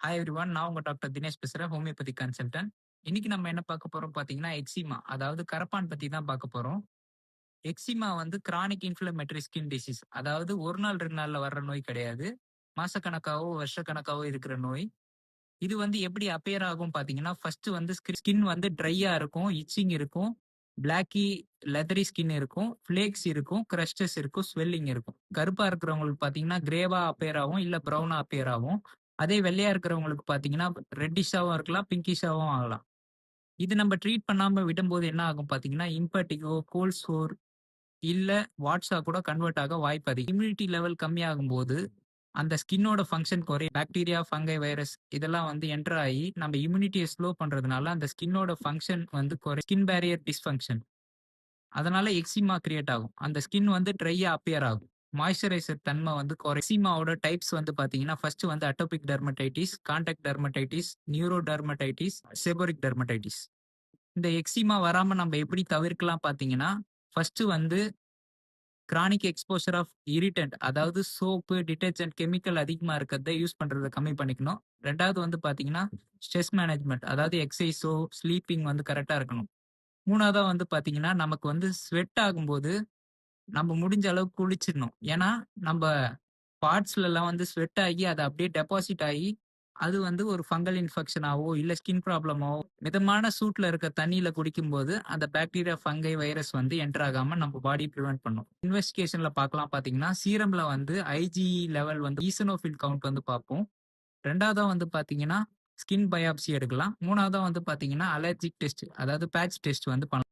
Hi everyone. நான் உங்க doctor Dinesh பேசுறேன், ஹோமியோபதி கன்சல்டன்ட். இன்னைக்கு நம்ம என்ன பார்க்க போறோம் பார்த்தீங்கன்னா, எக்ஸிமா அதாவது கரப்பான் பத்தி தான் பார்க்க போறோம். எக்ஸிமா வந்து கிரானிக் இன்ஃப்ளமேட்டரி ஸ்கின் டிசீஸ். அதாவது ஒரு நாள் 2 நாள்ல வர்ற நோய் கிடையாது. மாசக்கணக்காவோ, வருஷக்கணக்காவோ இருக்கிற நோய். இது வந்து எப்படி அப்பியர் ஆகும் பார்த்தீங்கன்னா, ஃபர்ஸ்ட் வந்து ஸ்கின் வந்து ட்ரையா இருக்கும், இச்சிங் இருக்கும், பிளாக்கி லெதரி ஸ்கின் இருக்கும், ஃப்ளேக்ஸ் இருக்கும், கிரஸ்டஸ் இருக்கும், ஸ்வெல்லிங் இருக்கும். கருப்பா இருக்கிறவங்களுக்கு பார்த்தீங்கன்னா, கிரேவா அப்பியர் ஆகும், இல்ல ப்ரௌனா அப்பியர் ஆகும். அதே வெள்ளையா இருக்கிறவங்களுக்கு பார்த்தீங்கன்னா, ரெட்டிஷாவும் இருக்கலாம், பிங்கிஷாவும் ஆகலாம். இது நம்ம ட்ரீட் பண்ணாம விடும்போது என்ன ஆகும் பார்த்தீங்கன்னா, இம்பெட்டிகோ, கோல்ட் சோர் இல்ல வாட்ஸா கூட கன்வெர்ட் ஆக வாய்ப்பு அதிகம். இம்யூனிட்டி லெவல் கம்மியாகும்போது, அந்த ஸ்கின்னோட ஃபங்ஷன் குறையும். பாக்டீரியா, ஃபங்கை, வைரஸ் இதெல்லாம் வந்து என்டர் ஆகி நம்ம இம்யூனிட்டிய ஸ்லோ பண்றதுனால அந்த ஸ்கின்னோட ஃபங்ஷன் வந்து ஸ்கின் பேரியர் டிஸ்ஃபங்ஷன். அதனால எக்ஸிமா கிரியேட் ஆகும். அந்த ஸ்கின் வந்து ட்ரையா அப்பியர் ஆகும். மாய்ஸ்சரைசர் தன்மை வந்து எக்ஸிமாவோட டைப்ஸ் வந்து பார்த்தீங்கன்னா, ஃபர்ஸ்ட் வந்து atopic dermatitis, contact dermatitis, neuro dermatitis, seborrheic dermatitis. இந்த எக்ஸிமா வராம நம்ம எப்படி தவிர்க்கலாம் பார்த்தீங்கன்னா, ஃபர்ஸ்ட் வந்து கிரானிக் எக்ஸ்போஷர் ஆஃப் இரிட்டன்ட் அதாவது சோப்பு, டிடர்ஜென்ட், கெமிக்கல் அதிகமா இருக்கிறத யூஸ் பண்றத கம்மி பண்ணிக்கணும். 2வது வந்து பார்த்தீங்கன்னா, ஸ்ட்ரெஸ் மேனேஜ்மென்ட் அதாவது எக்சர்சைஸோ, ஸ்லீப்பிங் வந்து கரெக்ட்டா இருக்கணும். 3வதா வந்து பார்த்தீங்கன்னா, நமக்கு வந்து ஸ்வெட் ஆகும்போது நம்ம முடிஞ்ச அளவுக்கு குளிச்சிடணும். ஏன்னா, நம்ப பார்ட்ஸ்லலாம் வந்து ஸ்வெட் ஆகி அது அப்படியே டெபாசிட் ஆகி, அது வந்து ஒரு ஃபங்கல் இன்ஃபெக்ஷனாவோ, இல்ல ஸ்கின் ப்ராப்ளமாவோ மிதமான சூட்ல இருக்க தண்ணீல குடிக்கும்போது, அந்த பாக்டீரியா, ஃபங்கை, வைரஸ் வந்து என்டர் ஆகாம நம்ம பாடி பிரிவென்ட் பண்ணும். இன்வெஸ்டிகேஷன்ல பார்க்கலாம் பார்த்தீங்கன்னா, சீரம்ல வந்து ஐஜிஇ லெவல் வந்து ஈசனோஃபில் கவுண்ட் வந்து பார்ப்போம். 2வதா வந்து பார்த்தீங்கன்னா, ஸ்கின் பயாப்சி எடுக்கலாம். 3வதா வந்து பார்த்தீங்கன்னா, அலர்ஜிக் டெஸ்ட் அதாவது பேட்ச் டெஸ்ட் வந்து பண்ணலாம்.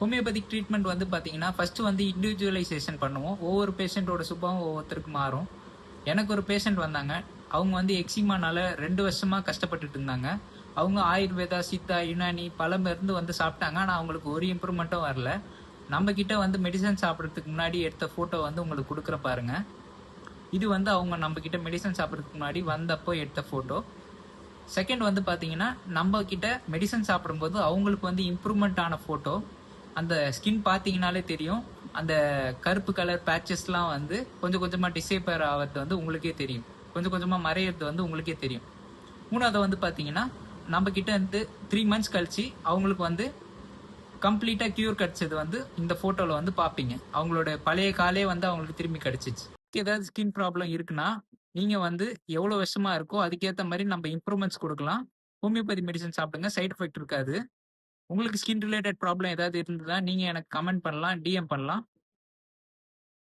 ஹோமியோபதிக் ட்ரீட்மெண்ட் வந்து பார்த்தீங்கன்னா, ஃபர்ஸ்ட் வந்து இண்டிவிஜுவலைசேஷன் பண்ணுவோம். ஒவ்வொரு பேஷண்ட்டோட சுபாவம் ஒவ்வொருத்தருக்கு மாறும். எனக்கு ஒரு பேஷண்ட் வந்தாங்க. அவங்க வந்து எக்ஸிமானால 2 வருஷமா கஷ்டப்பட்டுட்டு இருந்தாங்க. அவங்க ஆயுர்வேதா, சித்தா, யுனானி பல மருந்து வந்து சாப்பிட்டாங்க. ஆனா அவங்களுக்கு ஒரு இம்ப்ரூவ்மெண்ட்டும் வரல. நம்ம கிட்ட வந்து மெடிசன் சாப்பிடுறதுக்கு முன்னாடி எடுத்த ஃபோட்டோ வந்து உங்களுக்கு குடுக்குறேன் பாருங்க. இது வந்து அவங்க நம்ம கிட்ட மெடிசன் சாப்பிடுறதுக்கு முன்னாடி வந்தப்போ எடுத்த ஃபோட்டோ. செகண்ட் வந்து பார்த்தீங்கன்னா, நம்ம கிட்ட மெடிசன் சாப்பிடும்போது அவங்களுக்கு வந்து இம்ப்ரூவ்மெண்ட் ஆன ஃபோட்டோ. அந்த ஸ்கின் பார்த்தீங்கனாலே தெரியும். அந்த கருப்பு கலர் பேட்சஸ்லாம் வந்து கொஞ்சம் கொஞ்சமா டிசேப்பர் ஆகிறது வந்து உங்களுக்கே தெரியும். கொஞ்சம் கொஞ்சமா மறையிறது வந்து உங்களுக்கே தெரியும். 3வது வந்து பார்த்தீங்கன்னா, நம்ம கிட்ட இருந்து 3 மந்த்ஸ் கழிச்சு அவங்களுக்கு வந்து கம்ப்ளீட்டா கியூர் கிடைச்சது வந்து இந்த ஃபோட்டோல வந்து பார்ப்பீங்க. அவங்களோட பழைய காலே வந்து அவங்களுக்கு திரும்பி கிடைச்சிச்சு. ஏதாவது ஸ்கின் ப்ராப்ளம் இருக்குன்னா, நீங்க வந்து எவ்வளோ விஷமா இருக்கோ அதுக்கேத்த மாரி நம்ம இம்ப்ரூவ்மெண்ட்ஸ் குடுக்கலாம். ஹோமியோபதி மெடிசின் சாப்பிடுங்க. சைட் எஃபெக்ட் இருக்காது. உங்களுக்கு ஸ்கின் ரிலேட்டட் ப்ராப்ளம் ஏதாவது இருந்ததுன்னா, நீங்க எனக்கு கமெண்ட் பண்ணலாம், டிஎம் பண்ணலாம்.